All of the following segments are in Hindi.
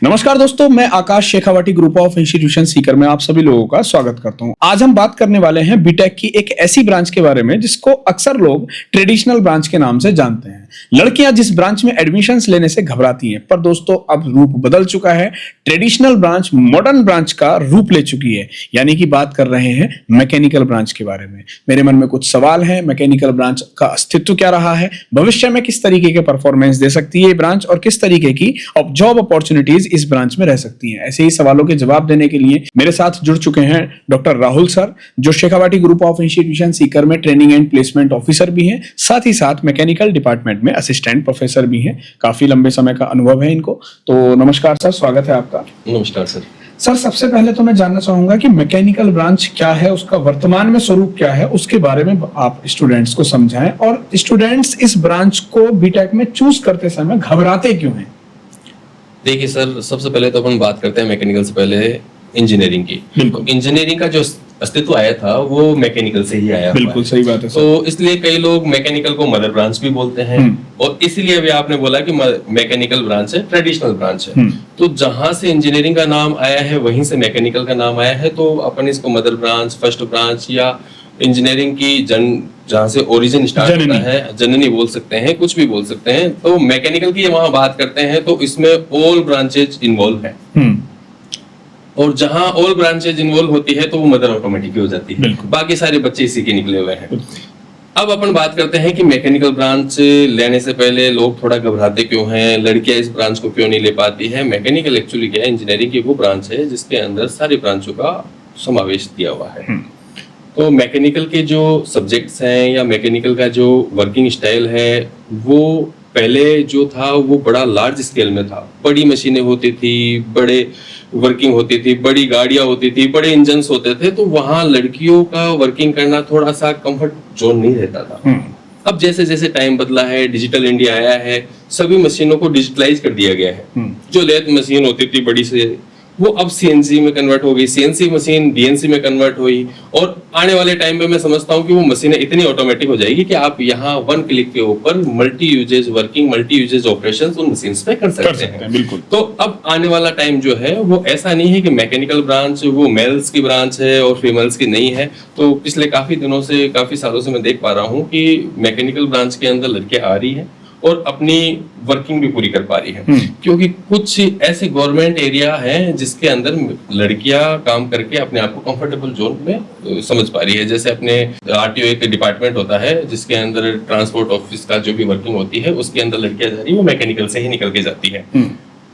नमस्कार दोस्तों, मैं Akash Shekhawati group of institution Sikar में आप सभी लोगों का स्वागत करता हूं। आज हम बात करने वाले हैं बीटेक की एक ऐसी ब्रांच के बारे में जिसको अक्सर लोग ट्रेडिशनल ब्रांच के नाम से जानते हैं। लड़कियां जिस ब्रांच में एडमिशंस लेने से घबराती हैं, पर दोस्तों अब रूप बदल चुका है। ट्रेडिशनल ब्रांच मॉडर्न ब्रांच का रूप ले चुकी है, यानी कि बात कर रहे हैं मैकेनिकल ब्रांच के बारे में। मेरे मन में कुछ सवाल हैं, मैकेनिकल ब्रांच का अस्तित्व क्या रहा है, भविष्य में किस तरीके के परफॉर्मेंस दे सकती है ये ब्रांच और किस तरीके की जॉब अपॉर्चुनिटीज इस ब्रांच में रह सकती हैं। ऐसे ही सवालों के जवाब देने के लिए मेरे साथ जुड़ चुके हैं डॉक्टर राहुल सर, जो Shekhawati group of institution Sikar में ट्रेनिंग एंड प्लेसमेंट ऑफिसर भी हैं, साथ ही साथ मैकेनिकल डिपार्टमेंट में असिस्टेंट प्रोफेसर भी हैं। काफी लंबे समय का अनुभव है इनको। तो नमस्कार सर, स्वागत है आपका। नमस्कार सर। सर, सबसे पहले तो मैं जानना चाहूंगा कि मैकेनिकल ब्रांच क्या है, उसका वर्तमान में स्वरूप क्या है, उसके बारे में आप स्टूडेंट्स को समझाएं और स्टूडेंट्स इस ब्रांच को बीटेक में चूज करते समय घबराते क्यों हैं। देखिए सर, सबसे पहले तो अपन बात करते हैं मैकेनिकल से पहले इंजीनियरिंग की। बिल्कुल। इंजीनियरिंग का जो अस्तित्व आया था वो मैकेनिकल से ही आया। बिल्कुल सही बात है सर। तो इसलिए कई लोग मैकेनिकल को मदर ब्रांच भी बोलते हैं और इसीलिए अभी आपने बोला कि मैकेनिकल ब्रांच है, ट्रेडिशनल ब्रांच है। तो जहां से इंजीनियरिंग का नाम आया है वहीं से मैकेनिकल का नाम आया है। तो अपन इसको मदर ब्रांच, फर्स्ट ब्रांच या इंजीनियरिंग की जहां से ओरिजिन स्टार्ट होता है, जननी बोल सकते हैं, कुछ भी बोल सकते हैं। तो मैकेनिकल की वहां बात करते हैं तो इसमें ऑल ब्रांचेज इन्वॉल्व है और जहां ऑल ब्रांचेज इन्वॉल्व होती है तो वो मदर ऑटोमेटिक हो जाती है। बाकी सारे बच्चे इसी के निकले हुए हैं। अब अपन बात करते हैं कि मैकेनिकल ब्रांच लेने से पहले लोग थोड़ा घबराते क्यों हैं, लड़कियां इस ब्रांच को क्यों नहीं ले पाती है। मैकेनिकल एक्चुअली क्या है, इंजीनियरिंग की वो ब्रांच है जिसके अंदर सारी ब्रांचों का समावेश दिया हुआ है। तो मैकेनिकल के जो सब्जेक्ट्स हैं या मैकेनिकल का जो वर्किंग स्टाइल है वो पहले जो था वो बड़ा लार्ज स्केल में था। बड़ी मशीनें होती थी, बड़े वर्किंग होती थी, बड़ी गाड़ियां होती थी, बड़े इंजन्स होते थे। तो वहां लड़कियों का वर्किंग करना थोड़ा सा कंफर्ट जोन नहीं रहता था। अब जैसे जैसे टाइम बदला है, डिजिटल इंडिया आया है, सभी मशीनों को डिजिटलाइज कर दिया गया है। जो लेथ मशीन होती थी बड़ी से, वो अब सीएनसी में कन्वर्ट हो गई, सीएनसी मशीन डीएनसी में कन्वर्ट हुई और आने वाले टाइम में मैं समझता हूँ कि वो मशीनें इतनी ऑटोमेटिक हो जाएगी कि आप यहाँ वन क्लिक के ऊपर multi uses working, multi uses operations उन मशीन्स पे कर सकते हैं। बिल्कुल। तो अब आने वाला टाइम जो है वो ऐसा नहीं है कि मैकेनिकल ब्रांच वो मेल्स की ब्रांच है और फीमेल्स की नहीं है। तो पिछले काफी दिनों से, काफी सालों से मैं देख पा रहा हूँ कि मैकेनिकल ब्रांच के अंदर लड़कियां आ रही है और अपनी वर्किंग भी पूरी कर पा रही है। क्योंकि कुछ ऐसे गवर्नमेंट एरिया है जिसके अंदर लड़कियां काम करके अपने आप को कंफर्टेबल जोन में समझ पा रही है। जैसे अपने आरटीओ एक डिपार्टमेंट होता है जिसके अंदर ट्रांसपोर्ट ऑफिस का जो भी वर्किंग होती है उसके अंदर लड़कियां जा रही है, वो मैकेनिकल से ही निकल के जाती है।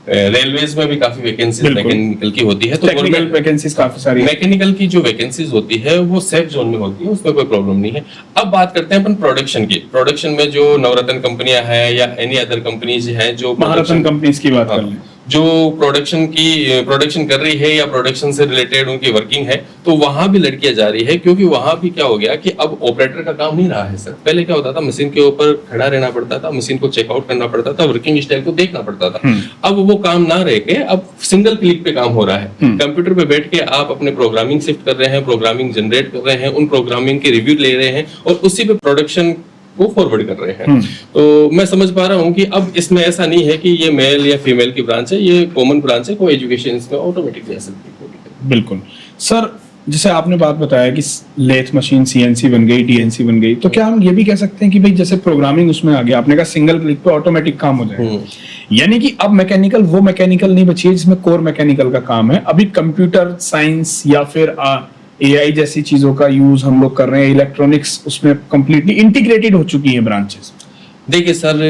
रेलवेज में भी काफी वैकेंसीज मैकेनिकल की होती है। तो टेक्निकल वैकेंसीज काफी सारी, मैकेनिकल की जो वैकेंसीज होती है वो सेफ जोन में होती है, उसमें कोई प्रॉब्लम नहीं है। अब बात करते हैं अपन प्रोडक्शन की। प्रोडक्शन में जो नवरत्न कंपनियां हैं या एनी अदर कंपनीज हैं जो महारत्न कंपनीज की बात कर लें, जो प्रोडक्शन कर रही है या प्रोडक्शन से रिलेटेड उनकी वर्किंग है, तो वहां भी लड़कियां जा रही है। क्योंकि वहां भी क्या हो गया कि अब ऑपरेटर का काम नहीं रहा है सर। पहले क्या होता था, मशीन के ऊपर खड़ा रहना पड़ता था, मशीन को चेकआउट करना पड़ता था, वर्किंग स्टाइल को देखना पड़ता था। अब वो काम ना रह के अब सिंगल क्लिक पे काम हो रहा है। कंप्यूटर पे बैठ के आप अपने प्रोग्रामिंग शिफ्ट कर रहे हैं, प्रोग्रामिंग जनरेट कर रहे हैं, उन प्रोग्रामिंग के रिव्यू ले रहे हैं और उसी पे प्रोडक्शन वो फॉरवर्ड कर रहे हैं। तो मैं समझ पा रहा हूँ कि अब इसमें ऐसा नहीं है कि ये मेल या फीमेल की ब्रांच है, ये कॉमन ब्रांच है, कोई एजुकेशन इसमें ऑटोमेटिक जा सकती है। बिल्कुल सर, जैसे आपने बात बताया कि लेथ मशीन सीएनसी बन गई, डीएनसी बन गई, तो क्या हम ये भी कह सकते हैं कि भाई जैसे प्रोग्रामिंग उसमें आ गया, आपने कहा सिंगल क्लिक पे ऑटोमेटिक काम हो जाएगा, यानी कि अब मैकेनिकल वो मैकेनिकल नहीं बची है जिसमें कोर मैकेनिकल का काम है। अभी कंप्यूटर साइंस या फिर एआई जैसी चीजों का यूज हम लोग कर रहे हैं, इलेक्ट्रॉनिक्स उसमें कंप्लीटली इंटीग्रेटेड हो चुकी है ब्रांचेस। देखिए सर,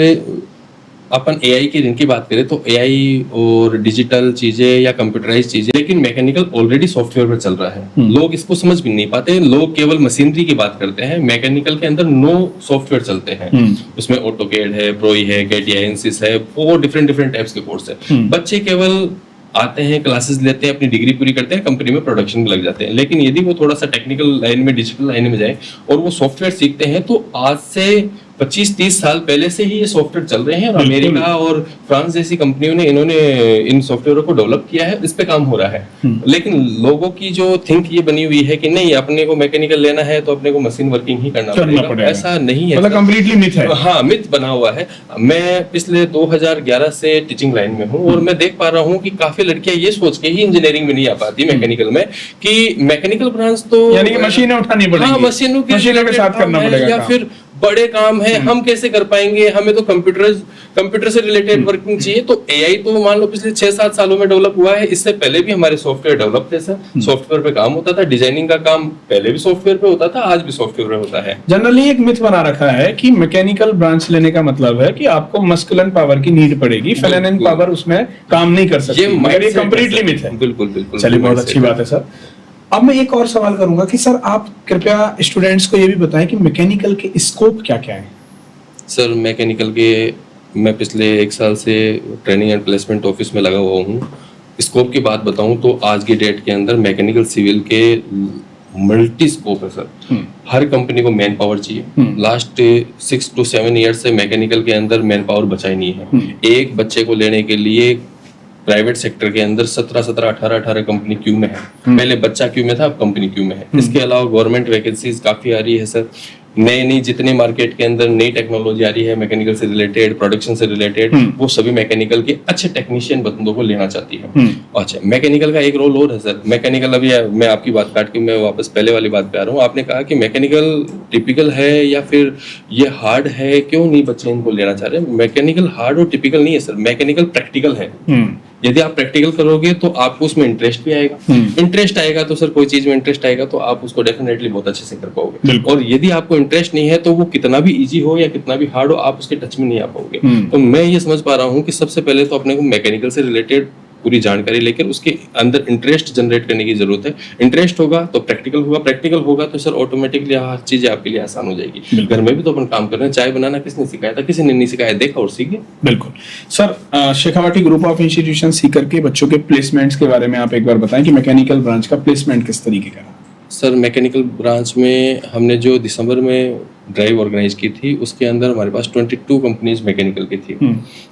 अपन एआई की जिनकी बात करें तो एआई और डिजिटल चीजें या कंप्यूटराइज चीजें, लेकिन मैकेनिकल ऑलरेडी सॉफ्टवेयर पर चल रहा है। लोग इसको समझ भी नहीं पाते, लोग केवल मशीनरी की बात करते हैं। मैकेनिकल के अंदर 9 सॉफ्टवेयर चलते हैं। उसमें ऑटोकैड है, प्रोई है, कैटिया, एनसिस है, वो डिफरेंट टाइप्स के कोर्स है। बच्चे केवल आते हैं, क्लासेस लेते हैं, अपनी डिग्री पूरी करते हैं, कंपनी में प्रोडक्शन में लग जाते हैं। लेकिन यदि वो थोड़ा सा टेक्निकल लाइन में, डिजिटल लाइन में जाए और वो सॉफ्टवेयर सीखते हैं तो आज से 25-30 साल पहले से ही ये सॉफ्टवेयर चल रहे हैं और बिल्कुल। अमेरिका और फ्रांस जैसी कंपनियों ने इन्होंने इन सॉफ्टवेयरों को डेवलप किया है, इस पे काम हो रहा है। लेकिन लोगों की जो थिंक ये बनी हुई है कि नहीं, अपने को मैकेनिकल लेना है तो अपने को मशीन वर्किंग ही करना पड़ेगा। ऐसा नहीं है, मतलब कंप्लीटली मिथ है। हाँ, मिथ बना हुआ है। मैं पिछले 2011 से टीचिंग लाइन में हूँ और मैं देख पा रहा हूँ कि काफी लड़कियां ये सोच के ही इंजीनियरिंग में नहीं आ पाती मैकेनिकल में, कि मैकेनिकल ब्रांच तो यानी कि मशीनें उठानी पड़ेगी। हाँ, मशीनों के साथ करना पड़ेगा या काम। फिर बड़े काम है, हम कैसे कर पाएंगे, हमें तो कंप्यूटर से रिलेटेड वर्किंग चाहिए। तो एआई तो मान लो पिछले 6-7 सालों में डेवलप हुआ है, इससे पहले भी हमारे सॉफ्टवेयर डेवलप थे सर, सॉफ्टवेयर पे काम होता था, डिजाइनिंग का काम पहले भी सॉफ्टवेयर पे होता था, आज भी सॉफ्टवेयर पे होता है। जनरली एक मिथ बना रखा है कि मैकेनिकल ब्रांच लेने का मतलब है कि आपको मस्कुलिन पावर की नीड पड़ेगी, फेमिनिन पावर उसमें काम नहीं कर सकती। ये कंप्लीटली मिथ है। बिल्कुल बिल्कुल। चलिए, बहुत अच्छी बात है सर। अब मैं एक और सवाल करूंगा कि सर आप कृपया स्टूडेंट्स को ये भी बताएं कि मैकेनिकल के स्कोप क्या क्या है। सर मैकेनिकल के मैं पिछले 1 साल से ट्रेनिंग एंड प्लेसमेंट ऑफिस में लगा हुआ हूँ। स्कोप की बात बताऊं तो आज की डेट के अंदर मैकेनिकल सिविल के मल्टी स्कोप है सर। हर कंपनी को मैन पावर चाहिए। लास्ट 6 to 7 ईयर्स से मैकेनिकल के अंदर मैन पावर बचा ही नहीं है। एक बच्चे को लेने के लिए प्राइवेट सेक्टर के अंदर 18 कंपनी क्यू में है। पहले बच्चा क्यू में था, अब कंपनी क्यू में है। इसके अलावा गवर्नमेंट वैकेंसीज काफी आ रही है सर। नई जितने मार्केट के अंदर नई टेक्नोलॉजी आ रही है मैकेनिकल से रिलेटेड, प्रोडक्शन से रिलेटेड, वो सभी मैकेनिकल के अच्छे टेक्नीशियन बंदों को लेना चाहती है। अच्छा, मैकेनिकल का एक रोल और है सर। मैकेनिकल, अभी मैं आपकी बात काट के मैं वापस पहले वाली बात पे आ रहा हूँ। आपने कहा कि मैकेनिकल टिपिकल है या फिर ये हार्ड है, क्यों नहीं बच्चे इनको लेना चाह रहे? मैकेनिकल हार्ड और टिपिकल नहीं है सर, मैकेनिकल प्रैक्टिकल है। यदि आप प्रैक्टिकल करोगे तो आपको उसमें इंटरेस्ट भी आएगा। इंटरेस्ट आएगा तो सर, कोई चीज में इंटरेस्ट आएगा तो आप उसको डेफिनेटली बहुत अच्छे से कर पाओगे। और यदि आपको इंटरेस्ट नहीं है तो वो कितना भी इजी हो या कितना भी हार्ड हो, आप उसके टच में नहीं आ पाओगे। तो मैं ये समझ पा रहा हूँ कि सबसे पहले तो अपने को मैकेनिकल से रिलेटेड पूरी जानकारी लेकर उसके अंदर इंटरेस्ट जनरेट करने की जरूरत है। इंटरेस्ट होगा तो प्रैक्टिकल होगा, प्रैक्टिकल होगा तो सर ऑटोमेटिकली हर चीजें आपके लिए आसान हो जाएगी। घर में भी तो अपन काम कर रहे हैं, चाय बनाना किसने सिखाया था? किसी ने नहीं सिखाया, देखा और सीखे। बिल्कुल sir. Shekhawati group of institution Sikar के बच्चों के प्लेसमेंट्स के बारे में आप एक बार बताएं कि मैकेनिकल ब्रांच का प्लेसमेंट किस तरीके का रहा। सर मैकेनिकल ब्रांच में हमने जो दिसंबर में ड्राइव ऑर्गेनाइज की थी, उसके अंदर हमारे पास 22 कंपनीज मैकेनिकल की थी।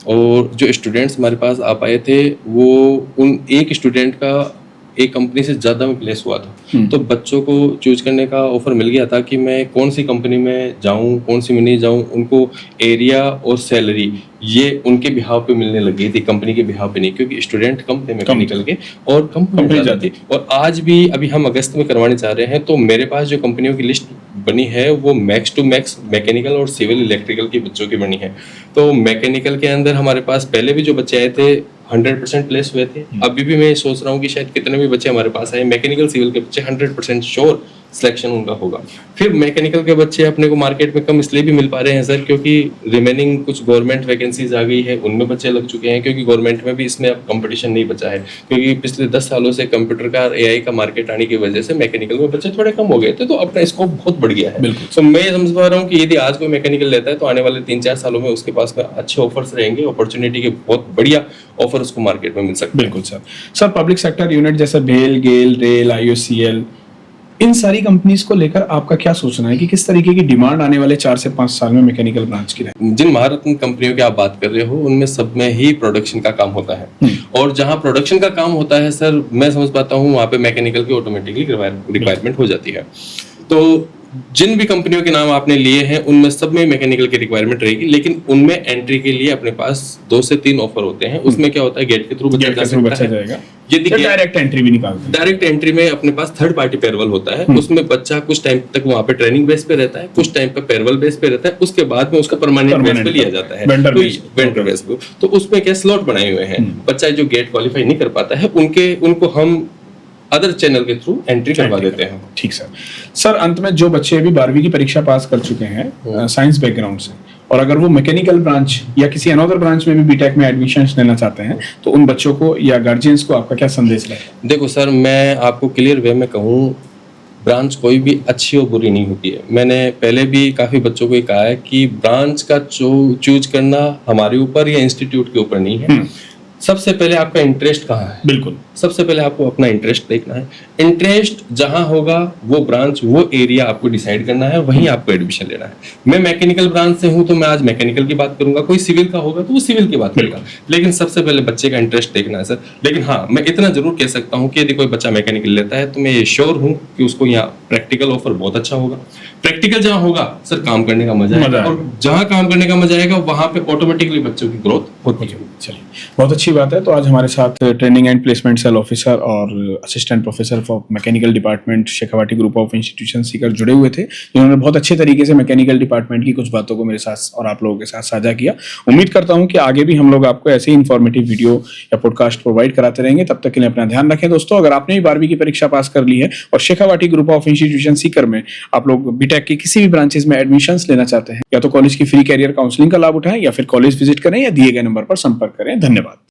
और जो स्टूडेंट्स हमारे पास आ पाए थे वो उन एक स्टूडेंट का एक कंपनी से ज़्यादा में प्लेस हुआ था। तो बच्चों को चूज करने का ऑफर मिल गया था कि मैं कौन सी कंपनी में जाऊं, कौन सी में नहीं जाऊं। उनको एरिया और सैलरी ये उनके बिहाव पे मिलने लग गई थी, कंपनी के बिहाव पे नहीं, क्योंकि स्टूडेंट कम थे मैकेनिकल के और कंपनी ज़्यादा थी। और आज भी अभी हम अगस्त में करवाने चाह रहे हैं, तो मेरे पास जो कंपनियों की लिस्ट बनी है वो मैक्स टू मैक्स मैकेनिकल और सिविल इलेक्ट्रिकल के बच्चों की बनी है। तो मैकेनिकल के अंदर हमारे पास पहले भी जो बच्चे आए थे 100% प्लेस हुए थे। अभी भी मैं सोच रहा हूँ कि शायद कितने भी बच्चे हमारे पास आए मैकेनिकल सिविल के बच्चे 100% श्योर सिलेक्शन उनका होगा। फिर मैकेनिकल के बच्चे अपने को मार्केट में कम इसलिए भी मिल पा रहे हैं सर, क्योंकि रिमेनिंग कुछ गवर्नमेंट वैकेंसीज आ गई है, उनमें बच्चे लग चुके हैं। क्योंकि गवर्नमेंट में भी इसमें अब कंपटीशन नहीं बचा है, क्योंकि पिछले 10 सालों से कंप्यूटर का एआई का मार्केट आने की वजह से मैकेनिकल में बच्चे थोड़े कम हो गए थे, तो अपना स्कोप बहुत बढ़ गया है। तो मैं समझ पा रहा हूँ कि यदि आज कोई मैकेनिकल लेता है तो आने वाले 3-4 सालों में उसके पास में अच्छे ऑफर्स रहेंगे, अपॉर्चुनिटी के बहुत बढ़िया ऑफर उसको मार्केट में मिल सकते हैं। बिल्कुल सर। पब्लिक सेक्टर यूनिट जैसे भेल, गेल, रेल, IOCL, इन सारी कंपनीज को लेकर आपका क्या सोचना है कि किस तरीके की डिमांड आने वाले 4 से 5 साल में मैकेनिकल ब्रांच की रहेगी? जिन महारत्न कंपनियों की आप बात कर रहे हो उनमें सब में ही प्रोडक्शन का काम होता है, और जहां प्रोडक्शन का काम होता है सर, मैं समझ पाता हूं वहां पे मैकेनिकल की ऑटोमेटिकली रिक्वायरमेंट हो जाती है। तो जिन भी कंपनियों के नाम आपने लिए हैं उनमें सब में मैकेनिकल की रिक्वायरमेंट रहेगी, लेकिन उनमें एंट्री के लिए अपने पास 2 से 3 ऑफर होते हैं। उसमें क्या होता है, गेट के थ्रू बचा जा सकता है। यदि डायरेक्ट एंट्री भी निकालते हैं, डायरेक्ट एंट्री में अपने पास थर्ड पार्टी पेरोल होता है, उसमें बच्चा कुछ टाइम तक वहां पे ट्रेनिंग बेस पे रहता है, कुछ टाइम पे पेरोल बेस पे रहता है, उसके बाद में उसका परमानेंट बेस पे लिया जाता है, वेंडर बेस पे। तो उसमें क्या स्लॉट बनाए हुए हैं, बच्चा जो गेट क्वालिफाई नहीं कर पाता है उनको हम अदर चैनल के थ्रू एंट्री करवा देते हैं। ठीक सर। अंत में जो बच्चे अभी 12वीं की परीक्षा पास कर चुके हैं साइंस बैकग्राउंड से, और अगर वो मैकेनिकल ब्रांच या किसी अनदर ब्रांच में भी बीटेक में एडमिशन लेना चाहते हैं, तो उन बच्चों को या गार्जियंस को आपका क्या संदेश है? देखो सर, मैं आपको क्लियर वे में कहूँ, ब्रांच कोई भी अच्छी और बुरी नहीं होती है। मैंने पहले भी काफी बच्चों को कहा है कि ब्रांच का चूज करना हमारे ऊपर या इंस्टीट्यूट के ऊपर नहीं है। सबसे पहले आपका इंटरेस्ट कहाँ है। बिल्कुल। सबसे पहले आपको अपना इंटरेस्ट देखना है। इंटरेस्ट जहां होगा वो ब्रांच, वो एरिया आपको डिसाइड करना है, वहीं आपको एडमिशन लेना है। मैं मैकेनिकल ब्रांच से हूं तो मैं आज मैकेनिकल की बात करूंगा, कोई सिविल का होगा तो वो सिविल की बात करेगा, लेकिन सबसे पहले बच्चे का इंटरेस्ट देखना है सर। लेकिन हाँ, मैं इतना जरूर कह सकता हूँ कि यदि कोई बच्चा मैकेनिकल लेता है तो मैं ये श्योर हूँ कि उसको यहाँ प्रैक्टिकल ऑफर बहुत अच्छा होगा। प्रैक्टिकल जहाँ होगा सर, काम करने का मजा आएगा, और जहाँ काम करने का मजा आएगा वहां पे ऑटोमेटिकली बच्चों की ग्रोथ होती है। चलिए, बहुत अच्छी बात है। तो आज हमारे साथ training and placement cell officer और assistant professor for mechanical department Shekhawati group of institution Sikar जुड़े हुए थे, जिन्होंने बहुत अच्छे तरीके से मैकेनिकल डिपार्टमेंट की कुछ बातों को मेरे साथ और आप लोगों के साथ साझा किया। उम्मीद करता हूं कि आगे भी हम लोग आपको ऐसे ही इन्फॉर्मेटिव वीडियो या पॉडकास्ट प्रोवाइड कराते रहेंगे। तब तक के लिए अपना ध्यान रखें दोस्तों। अगर आपने भी 12वीं की परीक्षा पास कर ली है और Shekhawati group of institution Sikar में आप लोग बीटेक की किसी भी ब्रांचेस में एडमिशंस लेना चाहते हैं, या तो कॉलेज की फ्री कैरियर काउंसलिंग का लाभ उठाएं, या फिर कॉलेज विजिट करें, या दिए गए नंबर पर संपर्क करें। धन्यवाद।